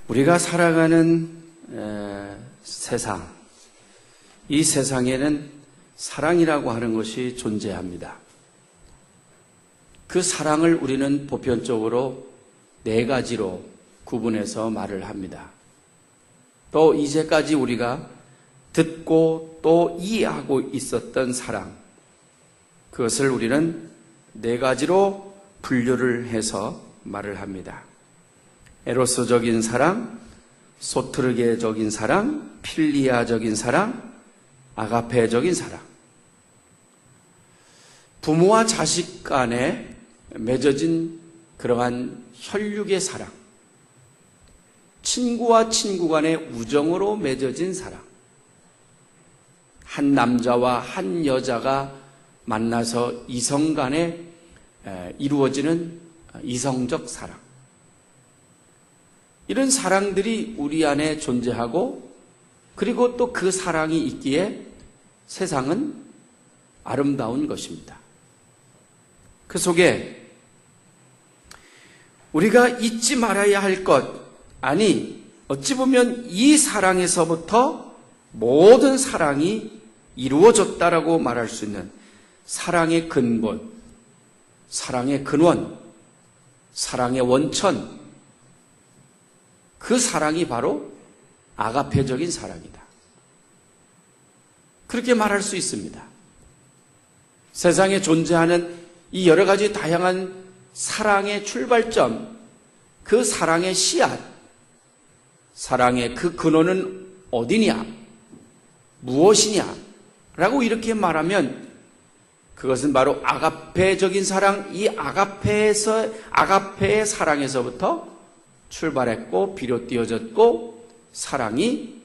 우리가 살아가는 세상, 이 세상에는 사랑이라고 하는 것이 존재합니다. 그 사랑을 우리는 보편적으로 네 가지로 구분해서 말을 합니다. 또 이제까지 우리가 듣고 또 이해하고 있었던 사랑, 그것을 우리는 네 가지로 분류를 해서 말을 합니다. 에로스적인 사랑, 소트르게적인 사랑, 필리아적인 사랑, 아가페적인 사랑. 부모와 자식 간에 맺어진 그러한 혈육의 사랑, 친구와 친구 간의 우정으로 맺어진 사랑, 한 남자와 한 여자가 만나서 이성 간에 이루어지는 이성적 사랑, 이런 사랑들이 우리 안에 존재하고, 그리고 또 그 사랑이 있기에 세상은 아름다운 것입니다. 그 속에 우리가 잊지 말아야 할 것, 아니 어찌 보면 이 사랑에서부터 모든 사랑이 이루어졌다라고 말할 수 있는 사랑의 근본, 사랑의 근원, 사랑의 원천, 그 사랑이 바로 아가페적인 사랑이다. 그렇게 말할 수 있습니다. 세상에 존재하는 이 여러 가지 다양한 사랑의 출발점, 그 사랑의 씨앗, 사랑의 그 근원은 어디냐, 무엇이냐 라고 이렇게 말하면 그것은 바로 아가페적인 사랑, 이 아가페의 사랑에서부터 출발했고 비롯되어졌고 사랑이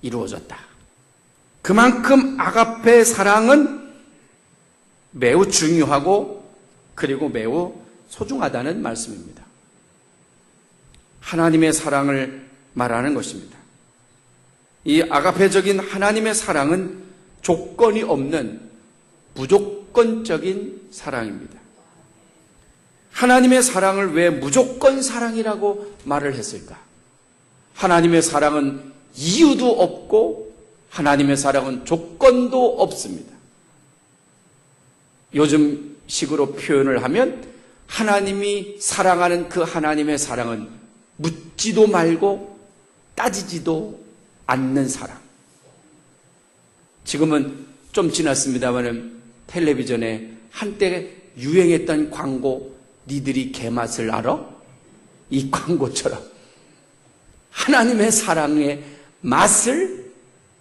이루어졌다. 그만큼 아가페 사랑은 매우 중요하고 그리고 매우 소중하다는 말씀입니다. 하나님의 사랑을 말하는 것입니다. 이 아가페적인 하나님의 사랑은 조건이 없는 무조건적인 사랑입니다. 하나님의 사랑을 왜 무조건 사랑이라고 말을 했을까? 하나님의 사랑은 이유도 없고 하나님의 사랑은 조건도 없습니다. 요즘 식으로 표현을 하면 하나님이 사랑하는 그 하나님의 사랑은 묻지도 말고 따지지도 않는 사랑. 지금은 좀 지났습니다만 텔레비전에 한때 유행했던 광고, 니들이 개맛을 알아? 이 광고처럼 하나님의 사랑의 맛을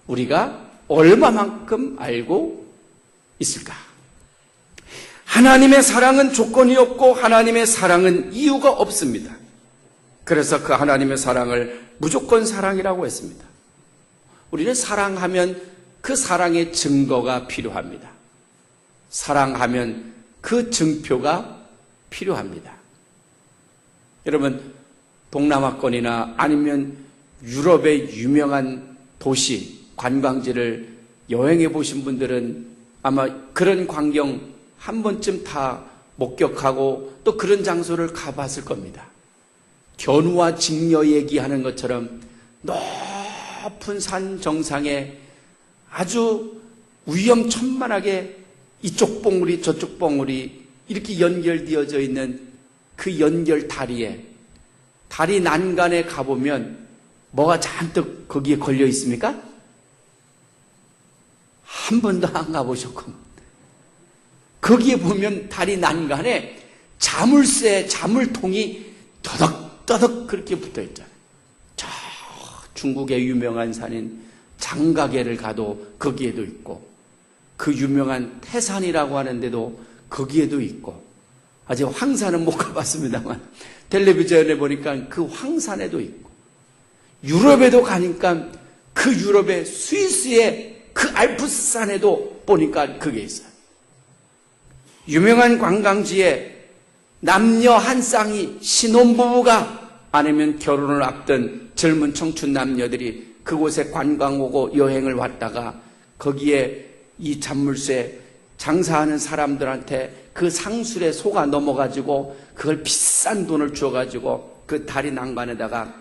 우리가 얼마만큼 알고 있을까? 하나님의 사랑은 조건이 없고 하나님의 사랑은 이유가 없습니다. 그래서 그 하나님의 사랑을 무조건 사랑이라고 했습니다. 우리는 사랑하면 그 사랑의 증거가 필요합니다. 사랑하면 그 증표가 필요합니다. 여러분, 동남아권이나 아니면 유럽의 유명한 도시, 관광지를 여행해 보신 분들은 아마 그런 광경 한 번쯤 다 목격하고 또 그런 장소를 가봤을 겁니다. 견우와 직녀 얘기하는 것처럼 높은 산 정상에 아주 위험천만하게 이쪽 봉우리 저쪽 봉우리 이렇게 연결되어져 있는 그 연결 다리에, 다리 난간에 가보면 뭐가 잔뜩 거기에 걸려 있습니까? 한 번도 안 가보셨군. 거기에 보면 다리 난간에 자물쇠, 자물통이 더덕더덕 그렇게 붙어 있잖아요. 저 중국의 유명한 산인 장가계를 가도 거기에도 있고, 그 유명한 태산이라고 하는데도 거기에도 있고, 아직 황산은 못 가봤습니다만 텔레비전에 보니까 그 황산에도 있고, 유럽에도 가니까 그 유럽의 스위스의 그 알프스산에도 보니까 그게 있어요. 유명한 관광지에 남녀 한 쌍이 신혼부부가 아니면 결혼을 앞둔 젊은 청춘 남녀들이 그곳에 관광 오고 여행을 왔다가 거기에 이 잔물쇠 장사하는 사람들한테 그 상술에 속아 넘어가지고 그걸 비싼 돈을 주어가지고 그 다리 난간에다가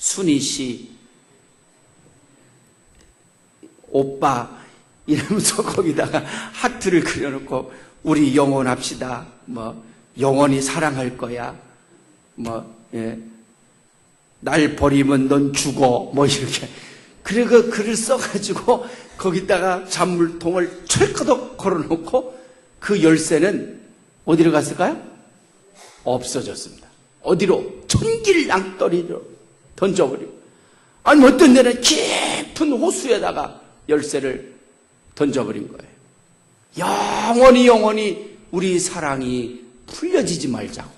순희 씨, 오빠 이러면서 거기다가 하트를 그려놓고 우리 영원합시다. 영원히 사랑할 거야. 날 버리면 넌 죽어. 이렇게. 그래, 그 글을 써가지고 거기다가 잔물통을 철커덕 걸어놓고 그 열쇠는 어디로 갔을까요? 없어졌습니다. 어디로? 천길낭떠리로 던져버리고. 아니, 어떤 데는 깊은 호수에다가 열쇠를 던져버린 거예요. 영원히 우리 사랑이 풀려지지 말자고.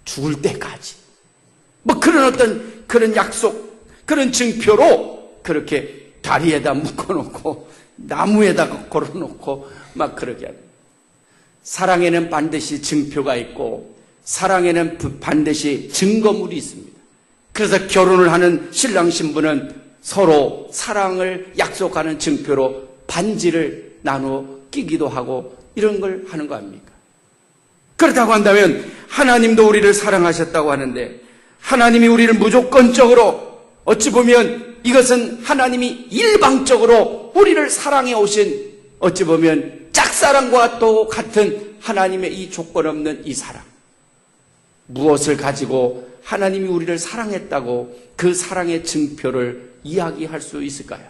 죽을 때까지. 그런 약속, 그런 증표로 그렇게 다리에다 묶어놓고 나무에다가 걸어놓고 그렇게 합니다. 사랑에는 반드시 증표가 있고 사랑에는 반드시 증거물이 있습니다. 그래서 결혼을 하는 신랑 신부는 서로 사랑을 약속하는 증표로 반지를 나누어 끼기도 하고 이런 걸 하는 거 아닙니까? 그렇다고 한다면 하나님도 우리를 사랑하셨다고 하는데 하나님이 우리를 무조건적으로 어찌 보면 이것은 하나님이 일방적으로 우리를 사랑해 오신 어찌 보면 짝사랑과 또 같은 하나님의 이 조건 없는 이 사랑. 무엇을 가지고 하나님이 우리를 사랑했다고 그 사랑의 증표를 이야기할 수 있을까요?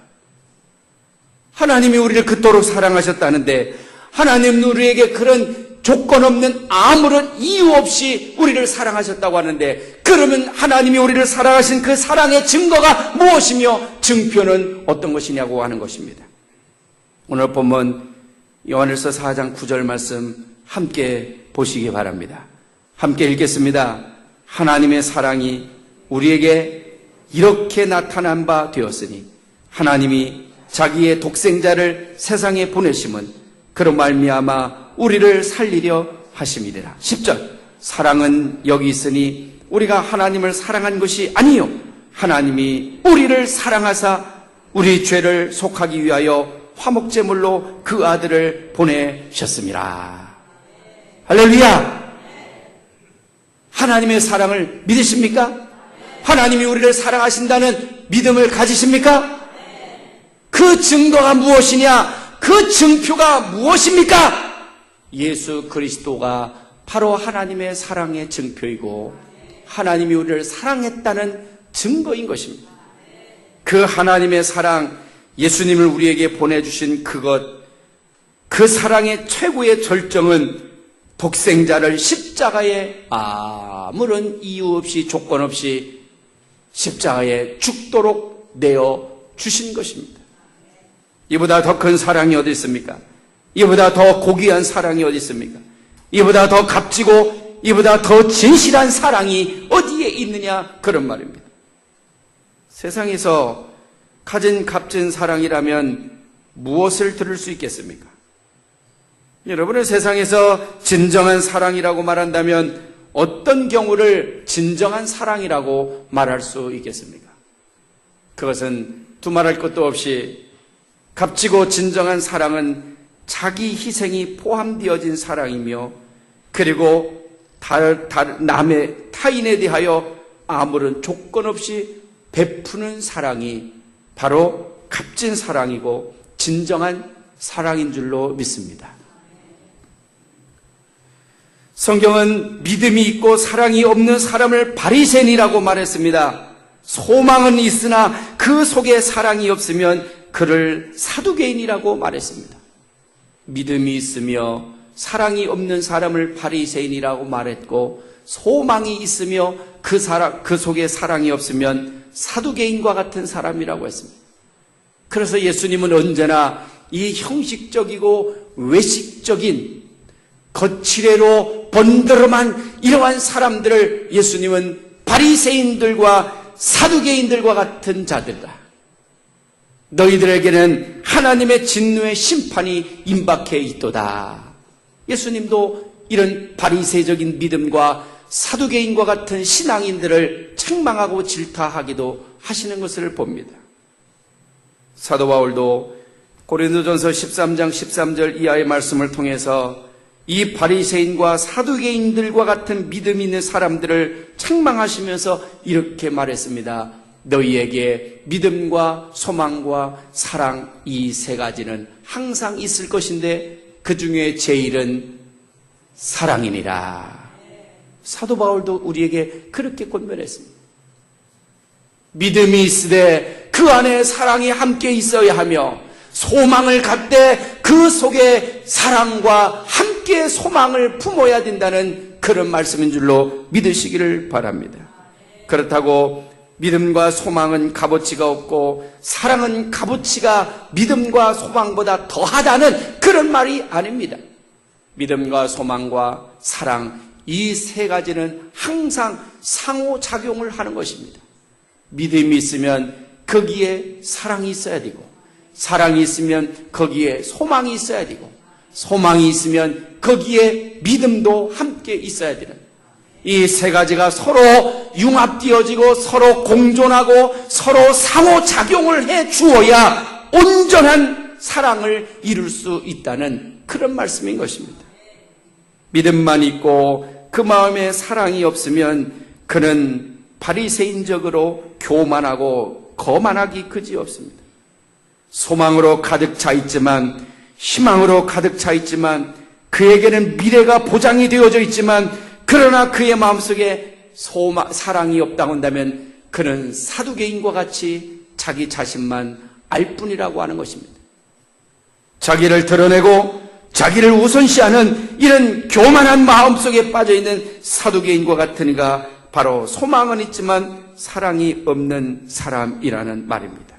하나님이 우리를 그토록 사랑하셨다는데 하나님은 우리에게 그런 조건 없는 아무런 이유 없이 우리를 사랑하셨다고 하는데 그러면 하나님이 우리를 사랑하신 그 사랑의 증거가 무엇이며 증표는 어떤 것이냐고 하는 것입니다. 오늘 본문 요한일서 4장 9절 말씀 함께 보시기 바랍니다. 함께 읽겠습니다. 하나님의 사랑이 우리에게 이렇게 나타난 바 되었으니 하나님이 자기의 독생자를 세상에 보내심은 그로 말미암아 우리를 살리려 하심이니라. 10절 사랑은 여기 있으니 우리가 하나님을 사랑한 것이 아니요 하나님이 우리를 사랑하사 우리 죄를 속하기 위하여 화목제물로 그 아들을 보내셨습니다. 할렐루야. 하나님의 사랑을 믿으십니까? 하나님이 우리를 사랑하신다는 믿음을 가지십니까? 그 증거가 무엇이냐? 그 증표가 무엇입니까? 예수 그리스도가 바로 하나님의 사랑의 증표이고 하나님이 우리를 사랑했다는 증거인 것입니다. 그 하나님의 사랑, 예수님을 우리에게 보내주신 그 사랑의 최고의 절정은 독생자를 십자가에 아무런 이유 없이 조건 없이 십자가에 죽도록 내어 주신 것입니다. 이보다 더 큰 사랑이 어디 있습니까? 이보다 더 고귀한 사랑이 어디 있습니까? 이보다 더 값지고 이보다 더 진실한 사랑이 어디에 있느냐 그런 말입니다. 세상에서 가진 값진 사랑이라면 무엇을 들을 수 있겠습니까? 여러분은 세상에서 진정한 사랑이라고 말한다면 어떤 경우를 진정한 사랑이라고 말할 수 있겠습니까? 그것은 두말할 것도 없이 값지고 진정한 사랑은 자기 희생이 포함되어진 사랑이며 그리고 타인에 대하여 아무런 조건 없이 베푸는 사랑이 바로 값진 사랑이고 진정한 사랑인 줄로 믿습니다. 성경은 믿음이 있고 사랑이 없는 사람을 바리새인이라고 말했습니다. 소망은 있으나 그 속에 사랑이 없으면 그를 사두개인이라고 말했습니다. 믿음이 있으며 사랑이 없는 사람을 바리새인이라고 말했고 소망이 있으며 그 속에 사랑이 없으면 사두개인과 같은 사람이라고 했습니다. 그래서 예수님은 언제나 이 형식적이고 외식적인 거칠애로 번드름한 이러한 사람들을 예수님은 바리새인들과 사두개인들과 같은 자들이다. 너희들에게는 하나님의 진노의 심판이 임박해 있도다. 예수님도 이런 바리새적인 믿음과 사두개인과 같은 신앙인들을 책망하고 질타하기도 하시는 것을 봅니다. 사도 바울도 고린도전서 13장 13절 이하의 말씀을 통해서 이 바리새인과 사두개인들과 같은 믿음 있는 사람들을 책망하시면서 이렇게 말했습니다. 너희에게 믿음과 소망과 사랑 이 세 가지는 항상 있을 것인데 그 중에 제일은 사랑이니라. 사도 바울도 우리에게 그렇게 권면했습니다. 믿음이 있으되 그 안에 사랑이 함께 있어야 하며 소망을 갖되 그 속에 사랑과 함께 소망을 품어야 된다는 그런 말씀인 줄로 믿으시기를 바랍니다. 그렇다고 믿음과 소망은 값어치가 없고 사랑은 값어치가 믿음과 소망보다 더하다는 그런 말이 아닙니다. 믿음과 소망과 사랑 이 세 가지는 항상 상호작용을 하는 것입니다. 믿음이 있으면 거기에 사랑이 있어야 되고 사랑이 있으면 거기에 소망이 있어야 되고 소망이 있으면 거기에 믿음도 함께 있어야 되는 이 세 가지가 서로 융합되어지고 서로 공존하고 서로 상호작용을 해 주어야 온전한 사랑을 이룰 수 있다는 그런 말씀인 것입니다. 믿음만 있고 그 마음에 사랑이 없으면 그는 바리새인적으로 교만하고 거만하기 그지없습니다. 소망으로 가득 차 있지만 희망으로 가득 차 있지만 그에게는 미래가 보장이 되어져 있지만 그러나 그의 마음속에 사랑이 없다고 한다면 그는 사두개인과 같이 자기 자신만 알 뿐이라고 하는 것입니다. 자기를 드러내고 자기를 우선시하는 이런 교만한 마음속에 빠져있는 사두개인과 같으니까 바로 소망은 있지만 사랑이 없는 사람이라는 말입니다.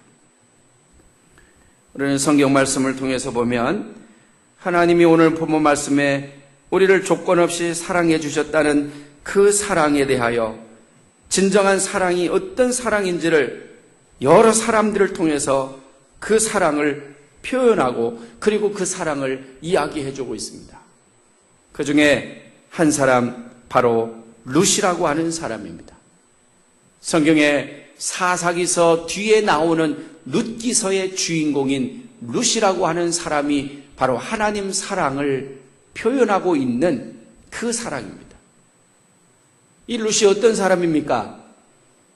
우리는 성경 말씀을 통해서 보면 하나님이 오늘 본문 말씀에 우리를 조건 없이 사랑해 주셨다는 그 사랑에 대하여 진정한 사랑이 어떤 사랑인지를 여러 사람들을 통해서 그 사랑을 표현하고 그리고 그 사랑을 이야기해 주고 있습니다. 그 중에 한 사람 바로 룻이라고 하는 사람입니다. 성경에 사사기서 뒤에 나오는 룻기서의 주인공인 룻이라고 하는 사람이 바로 하나님 사랑을 표현하고 있는 그 사랑입니다. 이 룻이 어떤 사람입니까?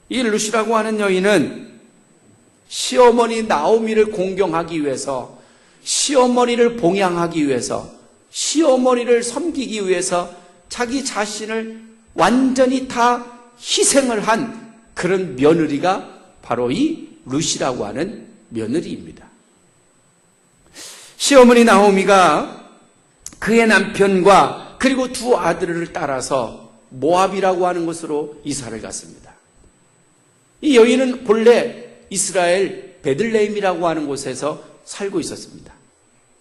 이 룻이라고 하는 여인은 시어머니 나오미를 공경하기 위해서 시어머니를 봉양하기 위해서 시어머니를 섬기기 위해서 자기 자신을 완전히 다 희생을 한 그런 며느리가 바로 이 룻이라고 하는 며느리입니다. 시어머니 나오미가 그의 남편과 그리고 두 아들을 따라서 모압이라고 하는 곳으로 이사를 갔습니다. 이 여인은 본래 이스라엘 베들레헴이라고 하는 곳에서 살고 있었습니다.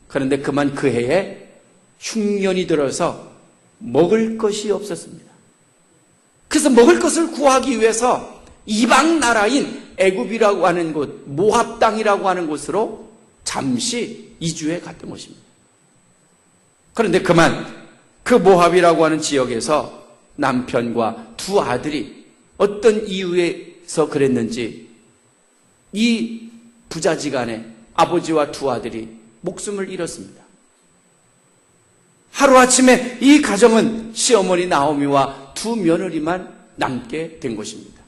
그런데 그만 그 해에 흉년이 들어서 먹을 것이 없었습니다. 그래서 먹을 것을 구하기 위해서 이방 나라인 애굽이라고 하는 곳, 모압 땅이라고 하는 곳으로 잠시 이주해 갔던 것입니다. 그런데 그만 그 모압이라고 하는 지역에서 남편과 두 아들이 어떤 이유에서 그랬는지 이 부자지간에 아버지와 두 아들이 목숨을 잃었습니다. 하루아침에 이 가정은 시어머니 나오미와 두 며느리만 남게 된 것입니다.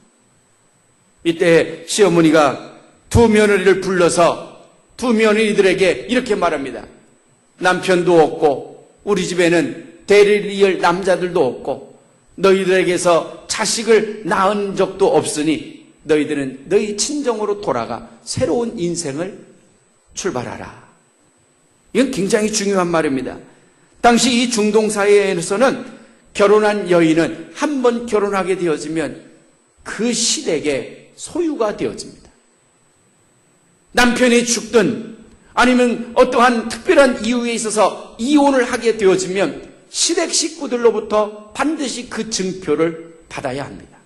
이때 시어머니가 두 며느리를 불러서 두 며느리들에게 이렇게 말합니다. 남편도 없고 우리 집에는 대를 이을 남자들도 없고 너희들에게서 자식을 낳은 적도 없으니 너희들은 너희 친정으로 돌아가 새로운 인생을 출발하라. 이건 굉장히 중요한 말입니다. 당시 이 중동 사회에서는 결혼한 여인은 한 번 결혼하게 되어지면 그 시댁의 소유가 되어집니다. 남편이 죽든 아니면 어떠한 특별한 이유에 있어서 이혼을 하게 되어지면 시댁 식구들로부터 반드시 그 증표를 받아야 합니다.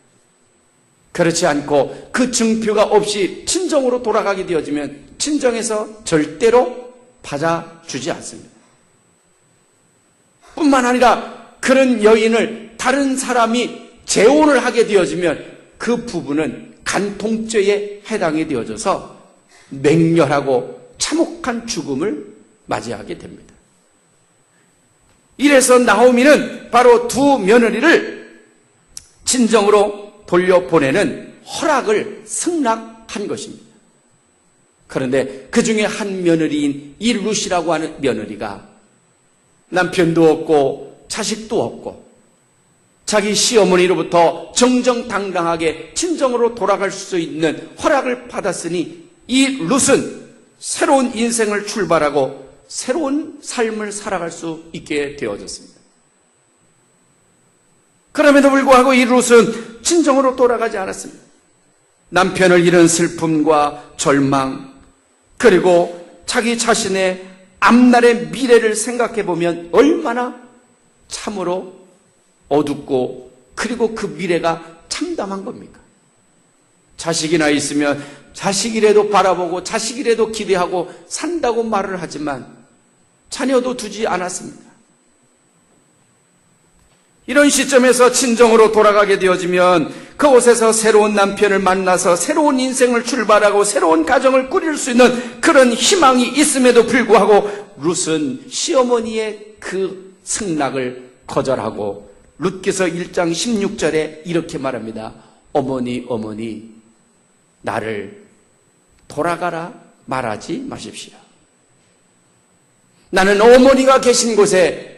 그렇지 않고 그 증표가 없이 친정으로 돌아가게 되어지면 친정에서 절대로 받아주지 않습니다. 뿐만 아니라 그런 여인을 다른 사람이 재혼을 하게 되어지면 그 부부는 간통죄에 해당이 되어져서 맹렬하고 참혹한 죽음을 맞이하게 됩니다. 이래서 나오미는 바로 두 며느리를 친정으로 돌려보내는 허락을 승낙한 것입니다. 그런데 그 중에 한 며느리인 이 룻이라고 하는 며느리가 남편도 없고 자식도 없고 자기 시어머니로부터 정정당당하게 친정으로 돌아갈 수 있는 허락을 받았으니 이 룻은 새로운 인생을 출발하고 새로운 삶을 살아갈 수 있게 되어졌습니다. 그럼에도 불구하고 이 룻은 친정으로 돌아가지 않았습니다. 남편을 잃은 슬픔과 절망, 그리고 자기 자신의 앞날의 미래를 생각해 보면 얼마나 참으로 어둡고 그리고 그 미래가 참담한 겁니까? 자식이나 있으면 자식이라도 바라보고 자식이라도 기대하고 산다고 말을 하지만 자녀도 두지 않았습니다. 이런 시점에서 친정으로 돌아가게 되어지면 그곳에서 새로운 남편을 만나서 새로운 인생을 출발하고 새로운 가정을 꾸릴 수 있는 그런 희망이 있음에도 불구하고 룻은 시어머니의 그 승낙을 거절하고 룻기서 1장 16절에 이렇게 말합니다. 어머니 어머니 나를 돌아가라 말하지 마십시오. 나는 어머니가 계신 곳에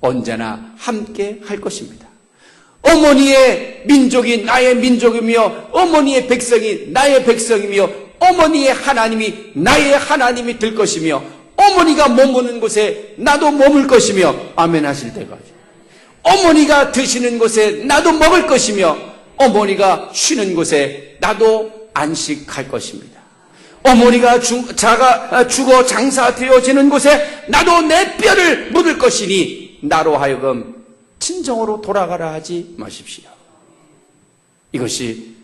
언제나 함께 할 것입니다. 어머니의 민족이 나의 민족이며 어머니의 백성이 나의 백성이며 어머니의 하나님이 나의 하나님이 될 것이며 어머니가 머무는 곳에 나도 머물 것이며 아멘 하실 때까지 어머니가 드시는 곳에 나도 먹을 것이며 어머니가 쉬는 곳에 나도 안식할 것입니다. 어머니가 죽어 장사되어지는 곳에 나도 내 뼈를 묻을 것이니 나로 하여금 친정으로 돌아가라 하지 마십시오. 이것이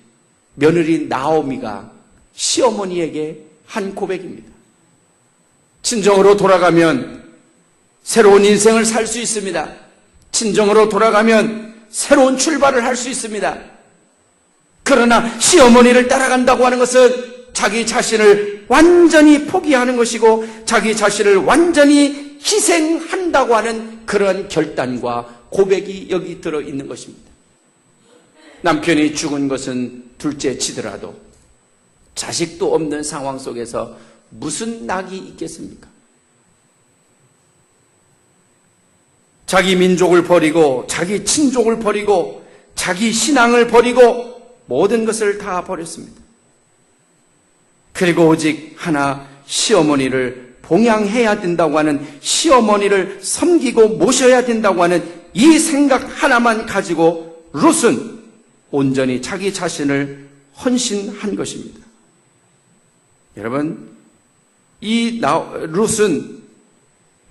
며느리 나오미가 시어머니에게 한 고백입니다. 친정으로 돌아가면 새로운 인생을 살 수 있습니다. 친정으로 돌아가면 새로운 출발을 할 수 있습니다. 그러나 시어머니를 따라간다고 하는 것은 자기 자신을 완전히 포기하는 것이고 자기 자신을 완전히 희생한다고 하는 그런 결단과 고백이 여기 들어있는 것입니다. 남편이 죽은 것은 둘째 치더라도 자식도 없는 상황 속에서 무슨 낙이 있겠습니까? 자기 민족을 버리고 자기 친족을 버리고 자기 신앙을 버리고 모든 것을 다 버렸습니다. 그리고 오직 하나 시어머니를 봉양해야 된다고 하는 시어머니를 섬기고 모셔야 된다고 하는 이 생각 하나만 가지고 룻은 온전히 자기 자신을 헌신한 것입니다. 여러분, 이 룻은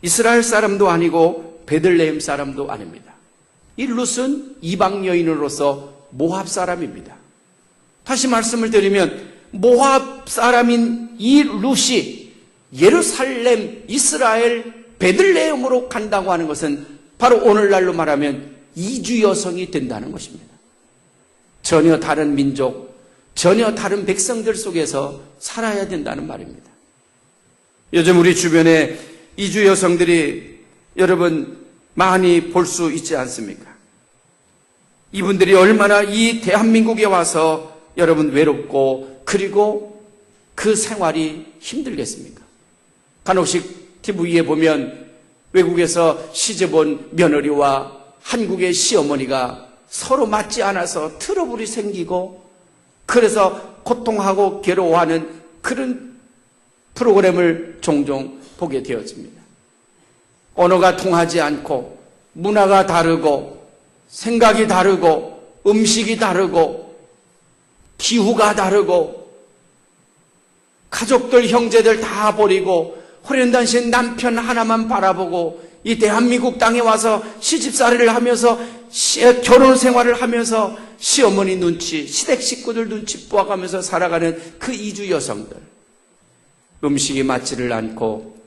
이스라엘 사람도 아니고 베들레헴 사람도 아닙니다. 이 룻은 이방 여인으로서 모압 사람입니다. 다시 말씀을 드리면 모압 사람인 이 룻이 예루살렘, 이스라엘, 베들레헴으로 간다고 하는 것은 바로 오늘날로 말하면 이주 여성이 된다는 것입니다. 전혀 다른 민족, 전혀 다른 백성들 속에서 살아야 된다는 말입니다. 요즘 우리 주변에 이주 여성들이 여러분 많이 볼 수 있지 않습니까? 이분들이 얼마나 이 대한민국에 와서 여러분 외롭고 그리고 그 생활이 힘들겠습니까? 간혹씩 TV에 보면 외국에서 시집온 며느리와 한국의 시어머니가 서로 맞지 않아서 트러블이 생기고 그래서 고통하고 괴로워하는 그런 프로그램을 종종 보게 되었습니다. 언어가 통하지 않고 문화가 다르고 생각이 다르고 음식이 다르고 기후가 다르고 가족들 형제들 다 버리고 호련단신 남편 하나만 바라보고 이 대한민국 땅에 와서 시집살이를 하면서 결혼 생활을 하면서 시어머니 눈치, 시댁 식구들 눈치 보아가면서 살아가는 그 이주 여성들, 음식이 맞지를 않고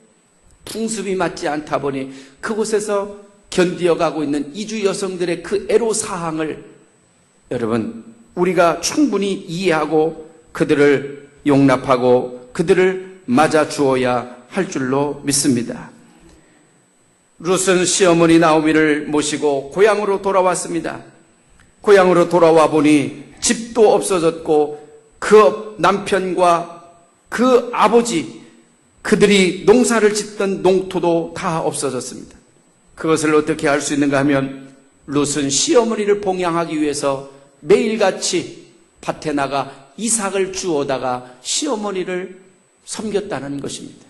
풍습이 맞지 않다 보니 그곳에서 견디어가고 있는 이주 여성들의 그 애로사항을 여러분 우리가 충분히 이해하고 그들을 용납하고 그들을 맞아 주어야 할 줄로 믿습니다. 룻은 시어머니 나오미를 모시고 고향으로 돌아왔습니다. 고향으로 돌아와 보니 집도 없어졌고 그 남편과 그 아버지, 그들이 농사를 짓던 농토도 다 없어졌습니다. 그것을 어떻게 할 수 있는가 하면 룻은 시어머니를 봉양하기 위해서 매일같이 밭에 나가 이삭을 주워다가 시어머니를 섬겼다는 것입니다.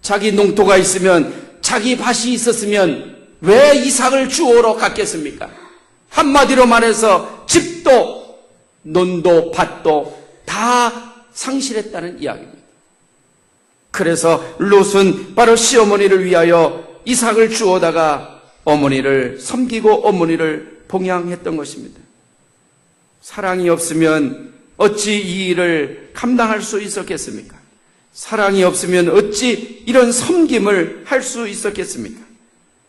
자기 농토가 있으면, 자기 밭이 있었으면 왜 이삭을 주우러 갔겠습니까? 한마디로 말해서 집도 논도 밭도 다 상실했다는 이야기입니다. 그래서 롯은 바로 시어머니를 위하여 이삭을 주워다가 어머니를 섬기고 어머니를 봉양했던 것입니다. 사랑이 없으면 어찌 이 일을 감당할 수 있었겠습니까? 사랑이 없으면 어찌 이런 섬김을 할 수 있었겠습니까?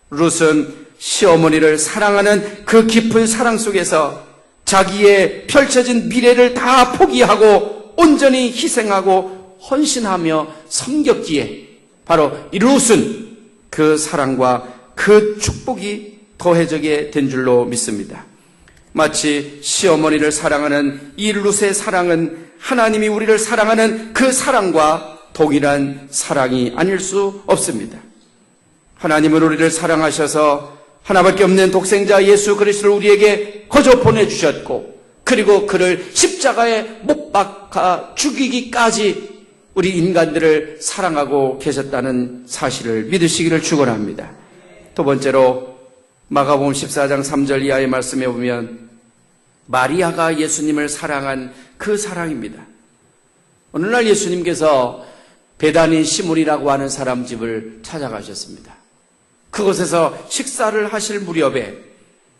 룻은 시어머니를 사랑하는 그 깊은 사랑 속에서 자기의 펼쳐진 미래를 다 포기하고 온전히 희생하고 헌신하며 섬겼기에 바로 이 룻은 그 사랑과 그 축복이 더해지게 된 줄로 믿습니다. 마치 시어머니를 사랑하는 이 룻의 사랑은 하나님이 우리를 사랑하는 그 사랑과 동일한 사랑이 아닐 수 없습니다. 하나님은 우리를 사랑하셔서 하나밖에 없는 독생자 예수 그리스도를 우리에게 거저 보내주셨고, 그리고 그를 십자가에 못 박아 죽이기까지 우리 인간들을 사랑하고 계셨다는 사실을 믿으시기를 축원합니다. 두 번째로 마가복음 14장 3절 이하의 말씀에 보면 마리아가 예수님을 사랑한 그 사랑입니다. 어느 날 예수님께서 베다니 시몬이라고 하는 사람 집을 찾아가셨습니다. 그곳에서 식사를 하실 무렵에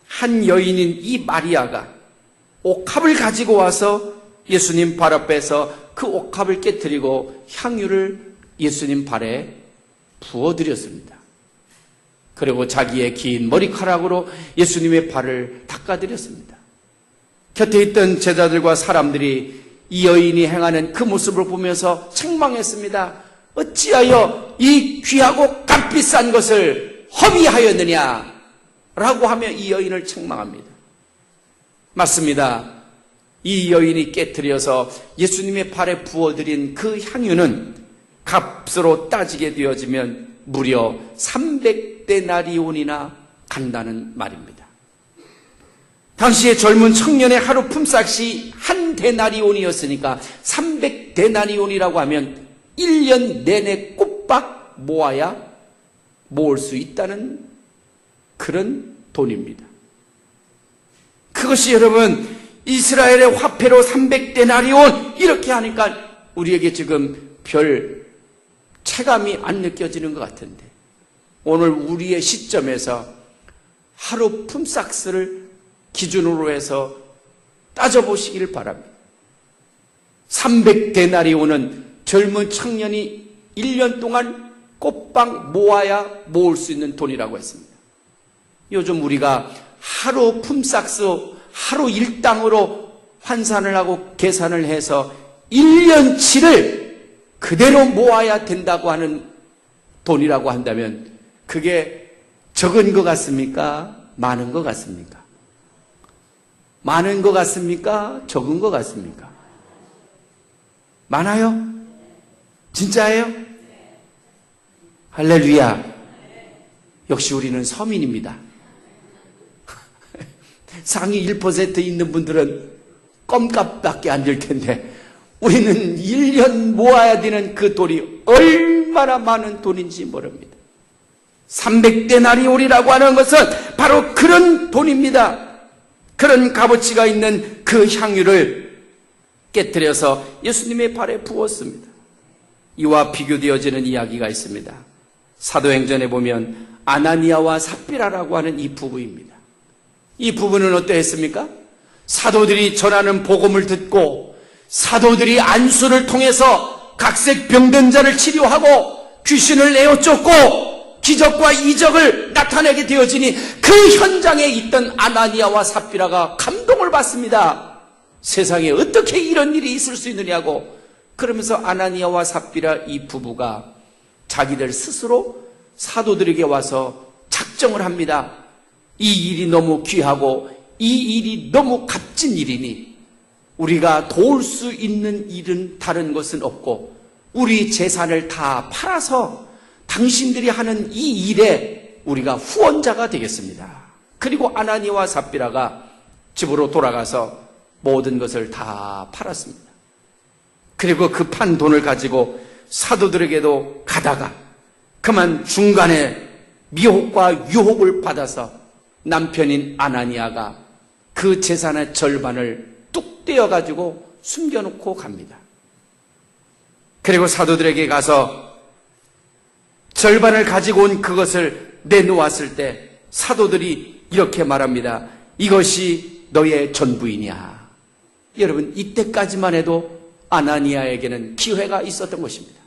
한 여인인 이 마리아가 옥합을 가지고 와서 예수님 발 앞에서 그 옥합을 깨뜨리고 향유를 예수님 발에 부어드렸습니다. 그리고 자기의 긴 머리카락으로 예수님의 발을 닦아드렸습니다. 곁에 있던 제자들과 사람들이 이 여인이 행하는 그 모습을 보면서 책망했습니다. 어찌하여 이 귀하고 값비싼 것을 허비하였느냐 라고 하며 이 여인을 책망합니다. 맞습니다. 이 여인이 깨트려서 예수님의 발에 부어드린 그 향유는 값으로 따지게 되어지면 무려 300데나리온이나 간다는 말입니다. 당시에 젊은 청년의 하루 품삯이 한 데나리온이었으니까 300데나리온이라고 하면 1년 내내 꼬박 모아야 모을 수 있다는 그런 돈입니다. 그것이 여러분 이스라엘의 화폐로 300데나리온 이렇게 하니까 우리에게 지금 별 체감이 안 느껴지는 것 같은데, 오늘 우리의 시점에서 하루 품삯을 기준으로 해서 따져보시길 바랍니다. 300데나리온은 젊은 청년이 1년 동안 꽃빵 모아야 모을 수 있는 돈이라고 했습니다. 요즘 우리가 하루 품삯, 하루 일당으로 환산을 하고 계산을 해서 1년치를 그대로 모아야 된다고 하는 돈이라고 한다면 그게 적은 것 같습니까? 많은 것 같습니까? 많은 것 같습니까? 적은 것 같습니까? 많아요? 진짜예요? 할렐루야. 역시 우리는 서민입니다. 상위 1% 있는 분들은 껌값밖에 안 들 텐데 우리는 1년 모아야 되는 그 돈이 얼마나 많은 돈인지 모릅니다. 300데나리온이라고 하는 것은 바로 그런 돈입니다. 그런 값어치가 있는 그 향유를 깨뜨려서 예수님의 발에 부었습니다. 이와 비교되어지는 이야기가 있습니다. 사도행전에 보면 아나니아와 삽비라라고 하는 이 부부입니다. 이 부부는 어떠했습니까? 사도들이 전하는 복음을 듣고 사도들이 안수를 통해서 각색 병든 자를 치료하고 귀신을 내어쫓고 기적과 이적을 나타내게 되어지니 그 현장에 있던 아나니아와 삽비라가 감동을 받습니다. 세상에 어떻게 이런 일이 있을 수 있느냐고. 그러면서 아나니아와 삽비라 이 부부가 자기들 스스로 사도들에게 와서 작정을 합니다. 이 일이 너무 귀하고 이 일이 너무 값진 일이니 우리가 도울 수 있는 일은 다른 것은 없고 우리 재산을 다 팔아서 당신들이 하는 이 일에 우리가 후원자가 되겠습니다. 그리고 아나니와 삽비라가 집으로 돌아가서 모든 것을 다 팔았습니다. 그리고 그 판 돈을 가지고 사도들에게도 가다가 그만 중간에 미혹과 유혹을 받아서 남편인 아나니아가 그 재산의 절반을 뚝 떼어가지고 숨겨놓고 갑니다. 그리고 사도들에게 가서 절반을 가지고 온 그것을 내놓았을 때 사도들이 이렇게 말합니다. 이것이 너의 전부이냐. 여러분, 이때까지만 해도 아나니아에게는 기회가 있었던 것입니다.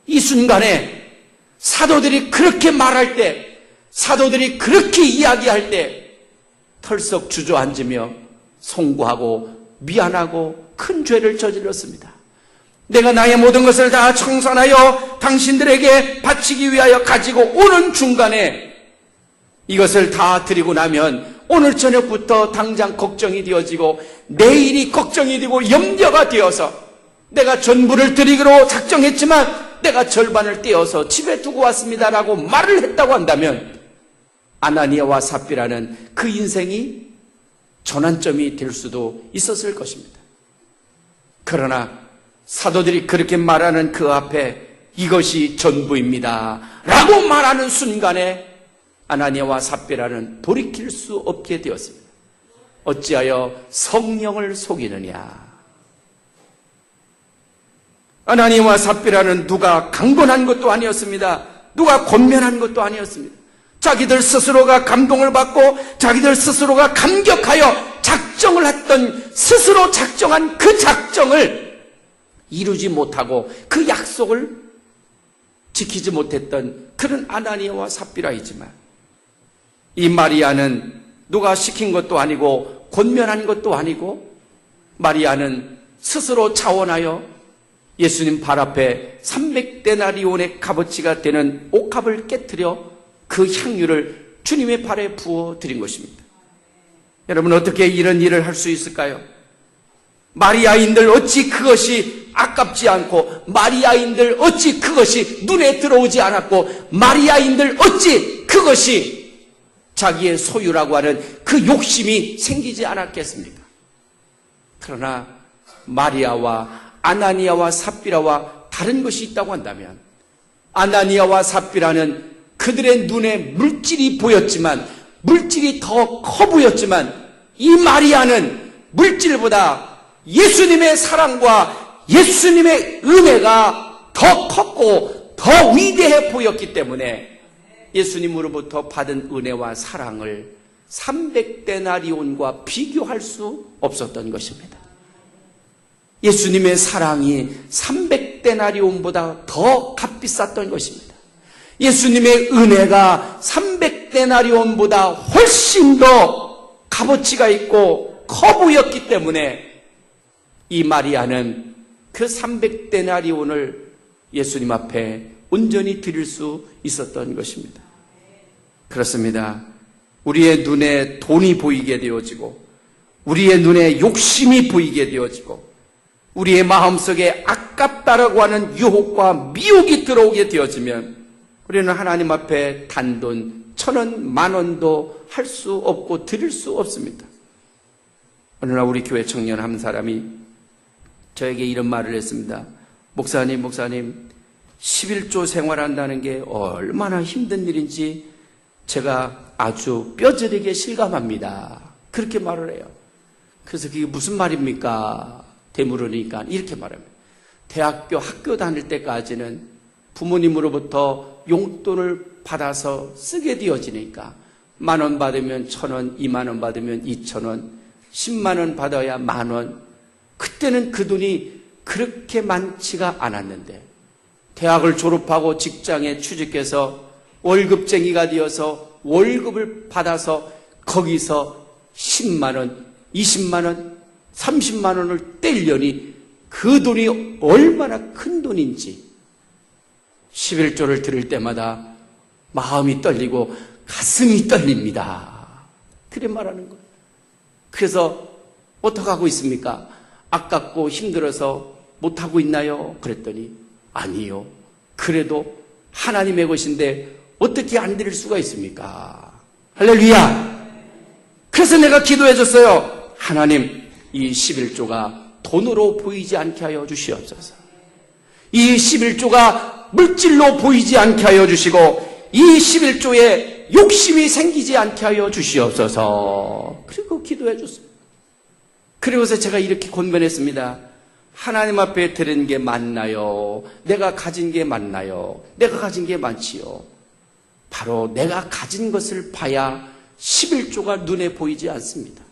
이 순간에 사도들이 그렇게 말할 때, 사도들이 그렇게 이야기할 때 털썩 주저앉으며 송구하고 미안하고 큰 죄를 저질렀습니다. 내가 나의 모든 것을 다 청산하여 당신들에게 바치기 위하여 가지고 오는 중간에 이것을 다 드리고 나면 오늘 저녁부터 당장 걱정이 되어지고 내일이 걱정이 되고 염려가 되어서 내가 전부를 드리기로 작정했지만 내가 절반을 떼어서 집에 두고 왔습니다라고 말을 했다고 한다면 아나니아와 삽비라는 그 인생이 전환점이 될 수도 있었을 것입니다. 그러나 사도들이 그렇게 말하는 그 앞에 이것이 전부입니다 라고 말하는 순간에 아나니아와 삽비라는 돌이킬 수 없게 되었습니다. 어찌하여 성령을 속이느냐. 아나니아와 삽비라는 누가 강권한 것도 아니었습니다. 누가 권면한 것도 아니었습니다. 자기들 스스로가 감동을 받고 자기들 스스로가 감격하여 작정을 했던, 스스로 작정한 그 작정을 이루지 못하고 그 약속을 지키지 못했던 그런 아나니아와 삽비라이지만 이 마리아는 누가 시킨 것도 아니고 권면한 것도 아니고 마리아는 스스로 자원하여 예수님 발 앞에 300데나리온의 값어치가 되는 옥합을 깨트려 그 향유를 주님의 발에 부어 드린 것입니다. 여러분, 어떻게 이런 일을 할 수 있을까요? 마리아인들 어찌 그것이 아깝지 않고, 마리아인들 어찌 그것이 눈에 들어오지 않았고, 마리아인들 어찌 그것이 자기의 소유라고 하는 그 욕심이 생기지 않았겠습니까? 그러나 마리아와 아나니아와 삽비라와 다른 것이 있다고 한다면, 아나니아와 삽비라는 그들의 눈에 물질이 보였지만, 물질이 더 커 보였지만, 이 마리아는 물질보다 예수님의 사랑과 예수님의 은혜가 더 컸고 더 위대해 보였기 때문에 예수님으로부터 받은 은혜와 사랑을 300데나리온과 비교할 수 없었던 것입니다. 예수님의 사랑이 300데나리온보다 더 값비쌌던 것입니다. 예수님의 은혜가 300데나리온보다 훨씬 더 값어치가 있고 커 보였기 때문에 이 마리아는 그 300데나리온을 예수님 앞에 온전히 드릴 수 있었던 것입니다. 그렇습니다. 우리의 눈에 돈이 보이게 되어지고, 우리의 눈에 욕심이 보이게 되어지고, 우리의 마음속에 아깝다라고 하는 유혹과 미혹이 들어오게 되어지면 우리는 하나님 앞에 단돈 1,000원, 10,000원도 할 수 없고 드릴 수 없습니다. 어느 날 우리 교회 청년 한 사람이 저에게 이런 말을 했습니다. 목사님, 11조 생활한다는 게 얼마나 힘든 일인지 제가 아주 뼈저리게 실감합니다. 그렇게 말을 해요. 그래서 그게 무슨 말입니까? 되물으니까 이렇게 말합니다. 대학교 학교 다닐 때까지는 부모님으로부터 용돈을 받아서 쓰게 되어지니까 10,000원 받으면 1,000원, 20,000원 받으면 2,000원, 100,000원 받아야 10,000원. 그때는 그 돈이 그렇게 많지가 않았는데 대학을 졸업하고 직장에 취직해서 월급쟁이가 되어서 월급을 받아서 거기서 10만원, 20만원, 30만원을 떼려니 그 돈이 얼마나 큰 돈인지 11조를 드릴 때마다 마음이 떨리고 가슴이 떨립니다. 그래 말하는 거예요. 그래서 어떡하고 있습니까? 아깝고 힘들어서 못하고 있나요? 그랬더니 아니요. 그래도 하나님의 것인데 어떻게 안 드릴 수가 있습니까? 할렐루야. 그래서 내가 기도해 줬어요. 하나님, 이 11조가 돈으로 보이지 않게 하여 주시옵소서. 이 11조가 물질로 보이지 않게 하여 주시고 이 11조에 욕심이 생기지 않게 하여 주시옵소서. 그리고 기도해 줬어요. 그리고서 제가 이렇게 권면했습니다. 하나님 앞에 드린 게 맞나요? 내가 가진 게 맞나요? 내가 가진 게 많지요. 바로 내가 가진 것을 봐야 11조가 눈에 보이지 않습니다.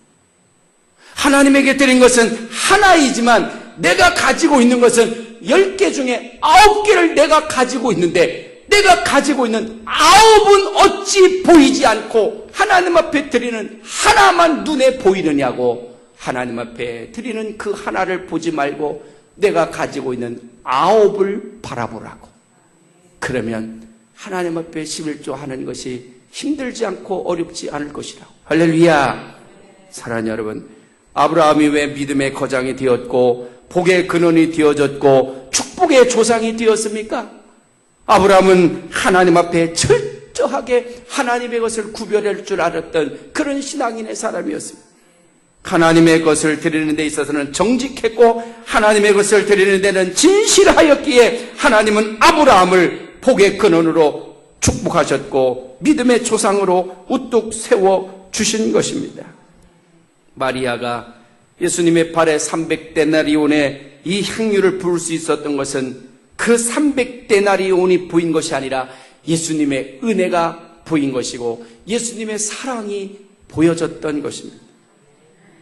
하나님에게 드린 것은 하나이지만 내가 가지고 있는 것은 10개 중에 9개를 내가 가지고 있는데 내가 가지고 있는 9은 어찌 보이지 않고 하나님 앞에 드리는 하나만 눈에 보이느냐고. 하나님 앞에 드리는 그 하나를 보지 말고 내가 가지고 있는 9을 바라보라고. 그러면 하나님 앞에 11조 하는 것이 힘들지 않고 어렵지 않을 것이라고. 할렐루야. 사랑하는 여러분, 아브라함이 왜 믿음의 거장이 되었고 복의 근원이 되어졌고 축복의 조상이 되었습니까? 아브라함은 하나님 앞에 철저하게 하나님의 것을 구별할 줄 알았던 그런 신앙인의 사람이었습니다. 하나님의 것을 드리는 데 있어서는 정직했고 하나님의 것을 드리는 데는 진실하였기에 하나님은 아브라함을 복의 근원으로 축복하셨고 믿음의 조상으로 우뚝 세워주신 것입니다. 마리아가 예수님의 발에 300데나리온의 이 향유를 부을 수 있었던 것은 그 300데나리온이 보인 것이 아니라 예수님의 은혜가 보인 것이고 예수님의 사랑이 보여졌던 것입니다.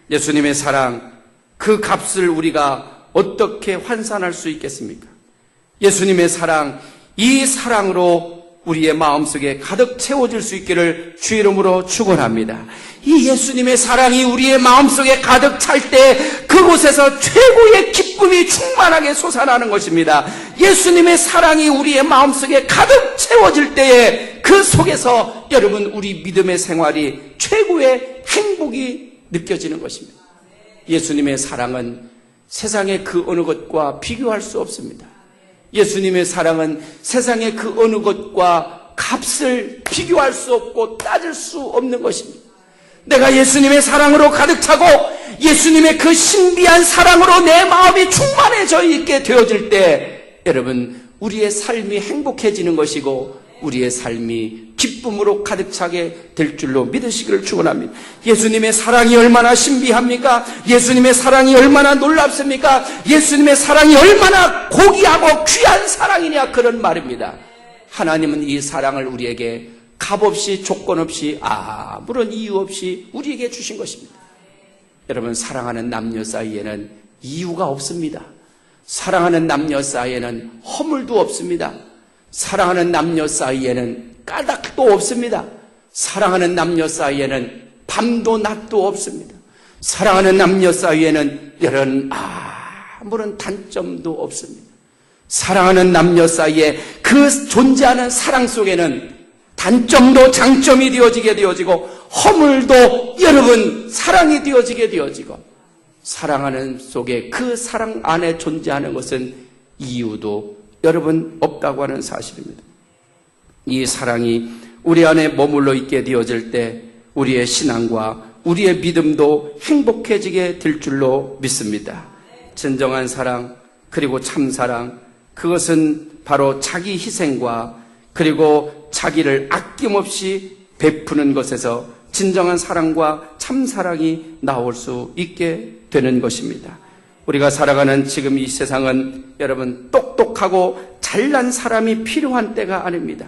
예수님의 사랑, 그 값을 우리가 어떻게 환산할 수 있겠습니까? 예수님의 사랑, 이 사랑으로 우리의 마음속에 가득 채워질 수 있기를 주 이름으로 축원합니다. 이 예수님의 사랑이 우리의 마음속에 가득 찰 때 그곳에서 최고의 기쁨이 충만하게 솟아나는 것입니다. 예수님의 사랑이 우리의 마음속에 가득 채워질 때에 그 속에서 여러분 우리 믿음의 생활이 최고의 행복이 느껴지는 것입니다. 예수님의 사랑은 세상의 그 어느 것과 비교할 수 없습니다. 예수님의 사랑은 세상의 그 어느 것과 값을 비교할 수 없고 따질 수 없는 것입니다. 내가 예수님의 사랑으로 가득 차고 예수님의 그 신비한 사랑으로 내 마음이 충만해져 있게 되어질 때 여러분 우리의 삶이 행복해지는 것이고 우리의 삶이 기쁨으로 가득 차게 될 줄로 믿으시기를 축원합니다. 예수님의 사랑이 얼마나 신비합니까? 예수님의 사랑이 얼마나 놀랍습니까? 예수님의 사랑이 얼마나 고귀하고 귀한 사랑이냐 그런 말입니다. 하나님은 이 사랑을 우리에게 값없이 조건 없이 아무런 이유 없이 우리에게 주신 것입니다. 여러분 사랑하는 남녀 사이에는 이유가 없습니다. 사랑하는 남녀 사이에는 허물도 없습니다. 사랑하는 남녀 사이에는 까닭도 없습니다. 사랑하는 남녀 사이에는 밤도 낮도 없습니다. 사랑하는 남녀 사이에는 이런 아무런 단점도 없습니다. 사랑하는 남녀 사이에 그 존재하는 사랑 속에는 단점도 장점이 되어지고 허물도 여러분 사랑이 되어지게 되어지고 사랑하는 속에 그 사랑 안에 존재하는 것은 이유도 여러분 없다고 하는 사실입니다. 이 사랑이 우리 안에 머물러 있게 되어질 때 우리의 신앙과 우리의 믿음도 행복해지게 될 줄로 믿습니다. 진정한 사랑 그리고 참사랑 그것은 바로 자기 희생과 그리고 자기를 아낌없이 베푸는 것에서 진정한 사랑과 참사랑이 나올 수 있게 되는 것입니다. 우리가 살아가는 지금 이 세상은 여러분 똑똑하고 잘난 사람이 필요한 때가 아닙니다.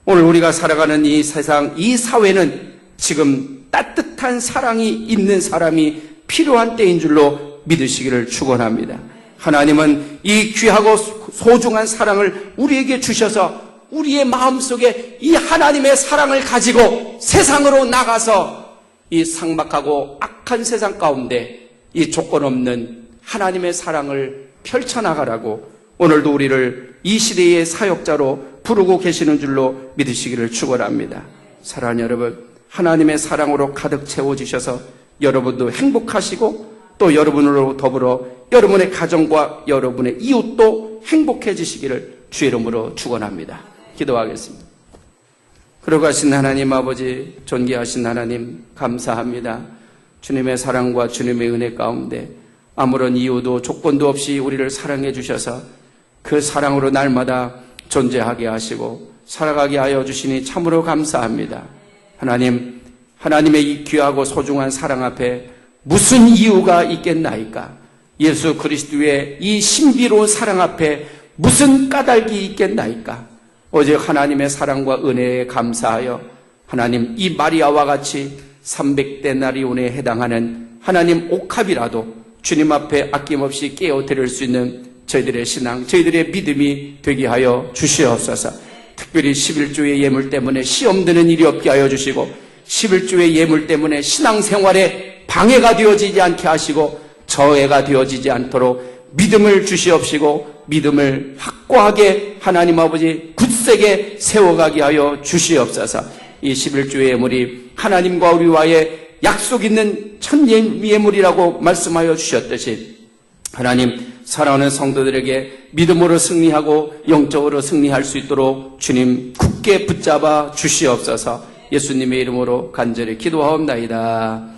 오늘 우리가 살아가는 이 세상, 이 사회는 지금 따뜻한 사랑이 있는 사람이 필요한 때인 줄로 믿으시기를 축원합니다. 하나님은 이 귀하고 소중한 사랑을 우리에게 주셔서 우리의 마음속에 이 하나님의 사랑을 가지고 세상으로 나가서 이 삭막하고 악한 세상 가운데 이 조건 없는 하나님의 사랑을 펼쳐나가라고 오늘도 우리를 이 시대의 사역자로 부르고 계시는 줄로 믿으시기를 축원합니다. 사랑하는 여러분, 하나님의 사랑으로 가득 채워주셔서 여러분도 행복하시고 또 여러분으로 더불어 여러분의 가정과 여러분의 이웃도 행복해지시기를 주의 이름으로 축원합니다. 기도하겠습니다. 걸어가신 하나님 아버지, 존귀하신 하나님 감사합니다. 주님의 사랑과 주님의 은혜 가운데 아무런 이유도 조건도 없이 우리를 사랑해 주셔서 그 사랑으로 날마다 존재하게 하시고 살아가게 하여 주시니 참으로 감사합니다. 하나님, 하나님의 이 귀하고 소중한 사랑 앞에 무슨 이유가 있겠나이까? 예수 그리스도의 이 신비로운 사랑 앞에 무슨 까닭이 있겠나이까? 오직 하나님의 사랑과 은혜에 감사하여 하나님, 이 마리아와 같이 300데나리온에 해당하는 하나님 옥합이라도 주님 앞에 아낌없이 깨어드릴 수 있는 저희들의 신앙, 저희들의 믿음이 되게 하여 주시옵소서. 특별히 11조의 예물 때문에 시험 드는 일이 없게 하여 주시고 11조의 예물 때문에 신앙생활에 방해가 되어지지 않게 하시고 저해가 되어지지 않도록 믿음을 주시옵시고 믿음을 확고하게 하나님 아버지 굳세게 세워가게 하여 주시옵소서. 이 11조의 예물이 하나님과 우리와의 약속 있는 첫 예물이라고 말씀하여 주셨듯이 하나님, 사랑하는 성도들에게 믿음으로 승리하고 영적으로 승리할 수 있도록 주님 굳게 붙잡아 주시옵소서. 예수님의 이름으로 간절히 기도하옵나이다.